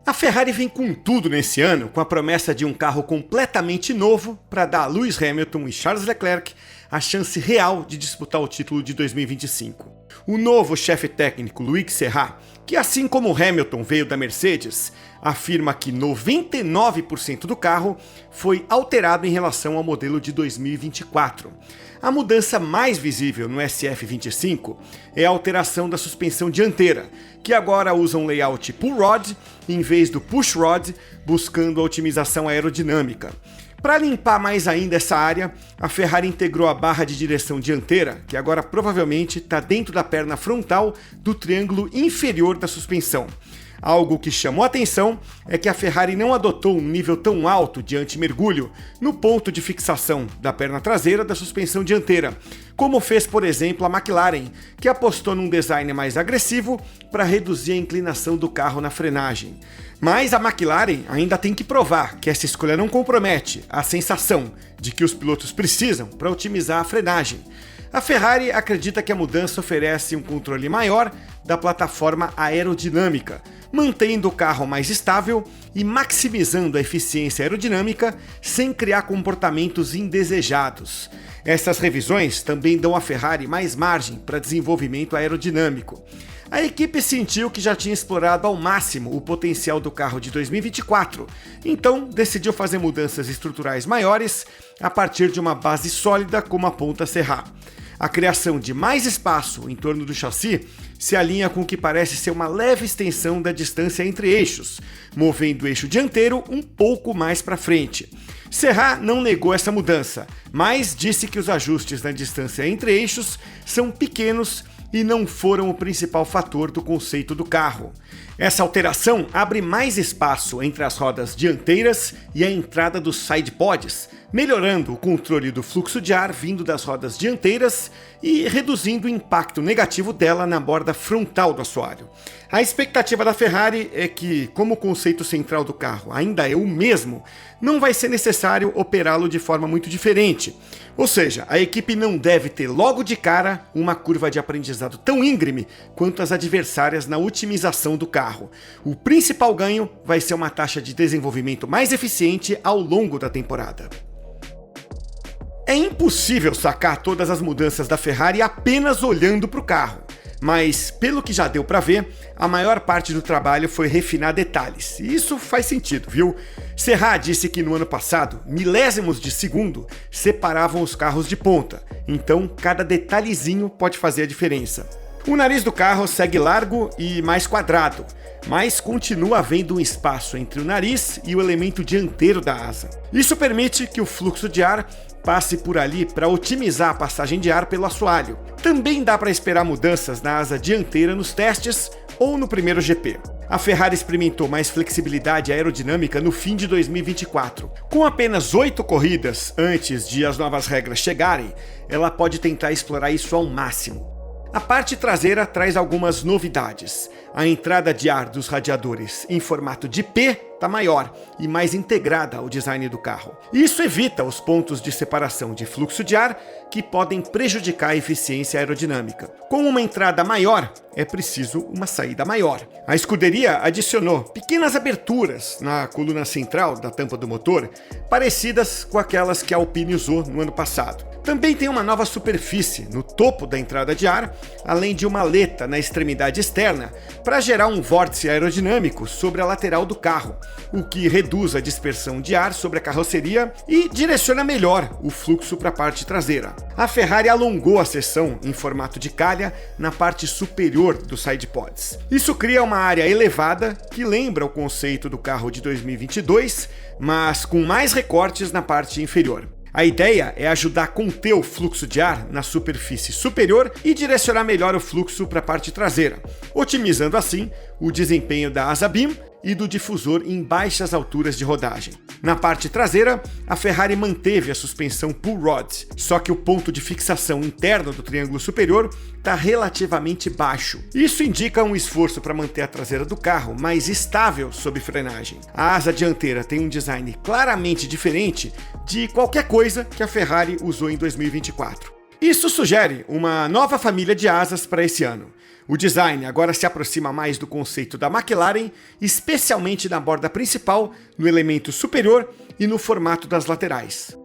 A Ferrari vem com tudo nesse ano, com a promessa de um carro completamente novo para dar a Lewis Hamilton e Charles Leclerc a chance real de disputar o título de 2025. O novo chefe técnico, Loic Serra, que assim como Hamilton veio da Mercedes, afirma que 99% do carro foi alterado em relação ao modelo de 2024. A mudança mais visível no SF25 é a alteração da suspensão dianteira, que agora usa um layout pull rod em vez do push rod, buscando a otimização aerodinâmica. Para limpar mais ainda essa área, a Ferrari integrou a barra de direção dianteira, que agora provavelmente está dentro da perna frontal do triângulo inferior da suspensão. Algo que chamou a atenção é que a Ferrari não adotou um nível tão alto de anti-mergulho no ponto de fixação da perna traseira da suspensão dianteira, como fez, por exemplo, a McLaren, que apostou num design mais agressivo para reduzir a inclinação do carro na frenagem. Mas a McLaren ainda tem que provar que essa escolha não compromete a sensação de que os pilotos precisam para otimizar a frenagem. A Ferrari acredita que a mudança oferece um controle maior da plataforma aerodinâmica, mantendo o carro mais estável e maximizando a eficiência aerodinâmica sem criar comportamentos indesejados. Essas revisões também dão à Ferrari mais margem para desenvolvimento aerodinâmico. A equipe sentiu que já tinha explorado ao máximo o potencial do carro de 2024, então decidiu fazer mudanças estruturais maiores a partir de uma base sólida como a ponta Serra. A criação de mais espaço em torno do chassi se alinha com o que parece ser uma leve extensão da distância entre eixos, movendo o eixo dianteiro um pouco mais para frente. Serra não negou essa mudança, mas disse que os ajustes na distância entre eixos são pequenos e não foram o principal fator do conceito do carro. Essa alteração abre mais espaço entre as rodas dianteiras e a entrada dos sidepods, melhorando o controle do fluxo de ar vindo das rodas dianteiras e reduzindo o impacto negativo dela na borda frontal do assoalho. A expectativa da Ferrari é que, como o conceito central do carro ainda é o mesmo, não vai ser necessário operá-lo de forma muito diferente. Ou seja, a equipe não deve ter logo de cara uma curva de aprendizado tão íngreme quanto as adversárias na otimização do carro. O principal ganho vai ser uma taxa de desenvolvimento mais eficiente ao longo da temporada. É impossível sacar todas as mudanças da Ferrari apenas olhando para o carro. Mas, pelo que já deu para ver, a maior parte do trabalho foi refinar detalhes. E isso faz sentido, viu? Serra disse que no ano passado, milésimos de segundo separavam os carros de ponta. Então, cada detalhezinho pode fazer a diferença. O nariz do carro segue largo e mais quadrado, mas continua havendo um espaço entre o nariz e o elemento dianteiro da asa. Isso permite que o fluxo de ar passe por ali para otimizar a passagem de ar pelo assoalho. Também dá para esperar mudanças na asa dianteira nos testes ou no primeiro GP. A Ferrari experimentou mais flexibilidade aerodinâmica no fim de 2024. Com apenas 8 corridas antes de as novas regras chegarem, ela pode tentar explorar isso ao máximo. A parte traseira traz algumas novidades. A entrada de ar dos radiadores em formato de P está maior e mais integrada ao design do carro. Isso evita os pontos de separação de fluxo de ar que podem prejudicar a eficiência aerodinâmica. Com uma entrada maior, é preciso uma saída maior. A escuderia adicionou pequenas aberturas na coluna central da tampa do motor, parecidas com aquelas que a Alpine usou no ano passado. Também tem uma nova superfície no topo da entrada de ar, além de uma aleta na extremidade externa, para gerar um vórtice aerodinâmico sobre a lateral do carro, o que reduz a dispersão de ar sobre a carroceria e direciona melhor o fluxo para a parte traseira. A Ferrari alongou a seção em formato de calha na parte superior dos sidepods. Isso cria uma área elevada que lembra o conceito do carro de 2022, mas com mais recortes na parte inferior. A ideia é ajudar a conter o fluxo de ar na superfície superior e direcionar melhor o fluxo para a parte traseira, otimizando assim o desempenho da asa BIM e do difusor em baixas alturas de rodagem. Na parte traseira, a Ferrari manteve a suspensão pull rod, só que o ponto de fixação interno do triângulo superior está relativamente baixo. Isso indica um esforço para manter a traseira do carro mais estável sob frenagem. A asa dianteira tem um design claramente diferente de qualquer coisa que a Ferrari usou em 2024. Isso sugere uma nova família de asas para esse ano. O design agora se aproxima mais do conceito da McLaren, especialmente na borda principal, no elemento superior e no formato das laterais.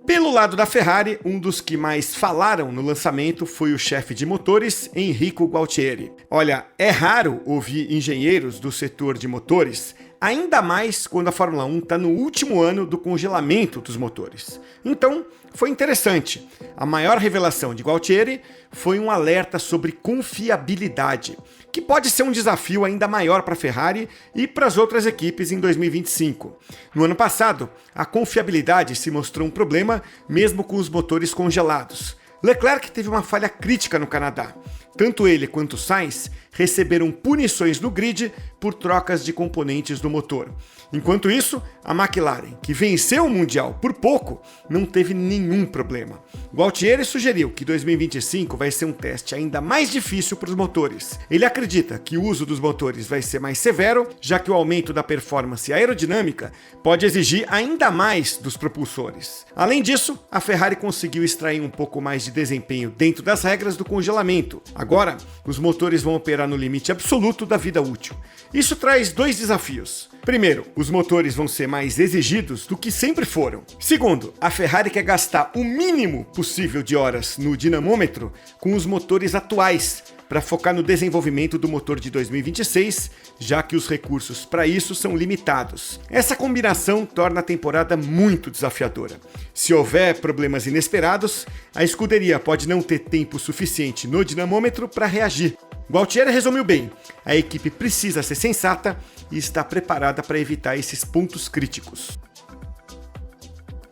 Pelo lado da Ferrari, um dos que mais falaram no lançamento foi o chefe de motores, Enrico Gualtieri. Olha, é raro ouvir engenheiros do setor de motores, ainda mais quando a Fórmula 1 está no último ano do congelamento dos motores. Então, foi interessante. A maior revelação de Gualtieri foi um alerta sobre confiabilidade, que pode ser um desafio ainda maior para a Ferrari e para as outras equipes em 2025. No ano passado, a confiabilidade se mostrou um problema mesmo com os motores congelados. Leclerc teve uma falha crítica no Canadá. Tanto ele quanto Sainz receberam punições no grid por trocas de componentes do motor. Enquanto isso, a McLaren, que venceu o Mundial por pouco, não teve nenhum problema. Gualtieri sugeriu que 2025 vai ser um teste ainda mais difícil para os motores. Ele acredita que o uso dos motores vai ser mais severo, já que o aumento da performance aerodinâmica pode exigir ainda mais dos propulsores. Além disso, a Ferrari conseguiu extrair um pouco mais de desempenho dentro das regras do congelamento. Agora, os motores vão operar no limite absoluto da vida útil. Isso traz dois desafios. Primeiro, os motores vão ser mais exigidos do que sempre foram. Segundo, a Ferrari quer gastar o mínimo possível de horas no dinamômetro com os motores atuais, para focar no desenvolvimento do motor de 2026, já que os recursos para isso são limitados. Essa combinação torna a temporada muito desafiadora. Se houver problemas inesperados, a escuderia pode não ter tempo suficiente no dinamômetro para reagir. Gualtieri resumiu bem: a equipe precisa ser sensata e está preparada para evitar esses pontos críticos.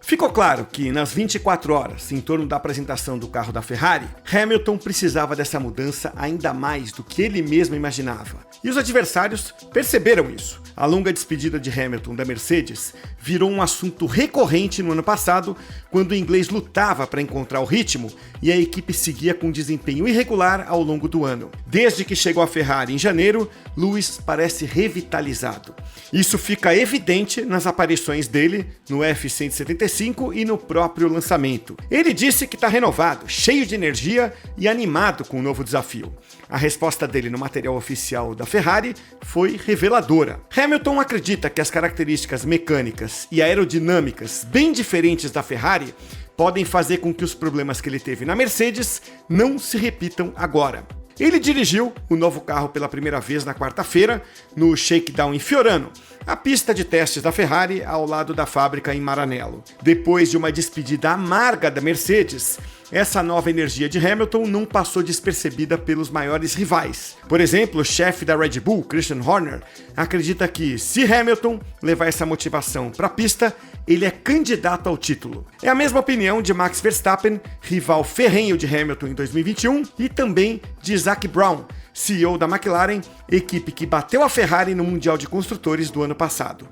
Ficou claro que, nas 24 horas em torno da apresentação do carro da Ferrari, Hamilton precisava dessa mudança ainda mais do que ele mesmo imaginava. E os adversários perceberam isso. A longa despedida de Hamilton da Mercedes virou um assunto recorrente no ano passado, quando o inglês lutava para encontrar o ritmo e a equipe seguia com desempenho irregular ao longo do ano. Desde que chegou a Ferrari em janeiro, Lewis parece revitalizado. Isso fica evidente nas aparições dele no F175 e no próprio lançamento. Ele disse que está renovado, cheio de energia e animado com o novo desafio. A resposta dele no material oficial da Ferrari foi reveladora. Hamilton acredita que as características mecânicas e aerodinâmicas bem diferentes da Ferrari podem fazer com que os problemas que ele teve na Mercedes não se repitam agora. Ele dirigiu o novo carro pela primeira vez na quarta-feira, no Shakedown em Fiorano, a pista de testes da Ferrari ao lado da fábrica em Maranello. Depois de uma despedida amarga da Mercedes, essa nova energia de Hamilton não passou despercebida pelos maiores rivais. Por exemplo, o chefe da Red Bull, Christian Horner, acredita que, se Hamilton levar essa motivação para a pista, ele é candidato ao título. É a mesma opinião de Max Verstappen, rival ferrenho de Hamilton em 2021, e também de Zac Brown, CEO da McLaren, equipe que bateu a Ferrari no Mundial de Construtores do ano passado.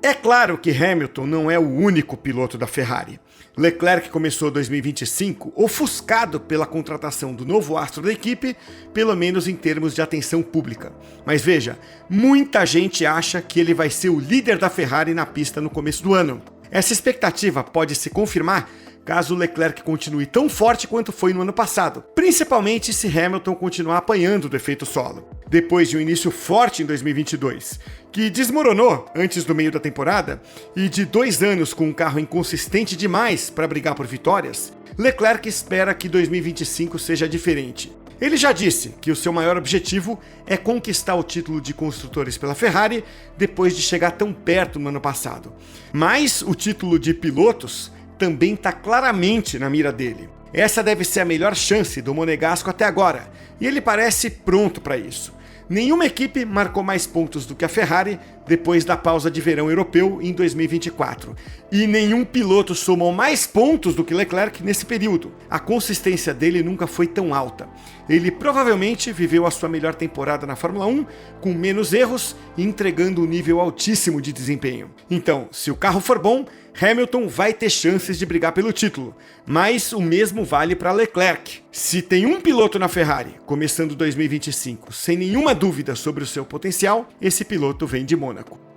É claro que Hamilton não é o único piloto da Ferrari. Leclerc começou 2025 ofuscado pela contratação do novo astro da equipe, pelo menos em termos de atenção pública. Mas veja, muita gente acha que ele vai ser o líder da Ferrari na pista no começo do ano. Essa expectativa pode se confirmar caso o Leclerc continue tão forte quanto foi no ano passado, principalmente se Hamilton continuar apanhando do efeito solo. Depois de um início forte em 2022, que desmoronou antes do meio da temporada, e de 2 anos com um carro inconsistente demais para brigar por vitórias, Leclerc espera que 2025 seja diferente. Ele já disse que o seu maior objetivo é conquistar o título de construtores pela Ferrari depois de chegar tão perto no ano passado. Mas o título de pilotos também está claramente na mira dele. Essa deve ser a melhor chance do monegasco até agora, e ele parece pronto para isso. Nenhuma equipe marcou mais pontos do que a Ferrari depois da pausa de verão europeu em 2024. E nenhum piloto somou mais pontos do que Leclerc nesse período. A consistência dele nunca foi tão alta. Ele provavelmente viveu a sua melhor temporada na Fórmula 1, com menos erros e entregando um nível altíssimo de desempenho. Então, se o carro for bom, Hamilton vai ter chances de brigar pelo título, mas o mesmo vale para Leclerc. Se tem um piloto na Ferrari começando 2025 sem nenhuma dúvida sobre o seu potencial, esse piloto vem de Mônaco.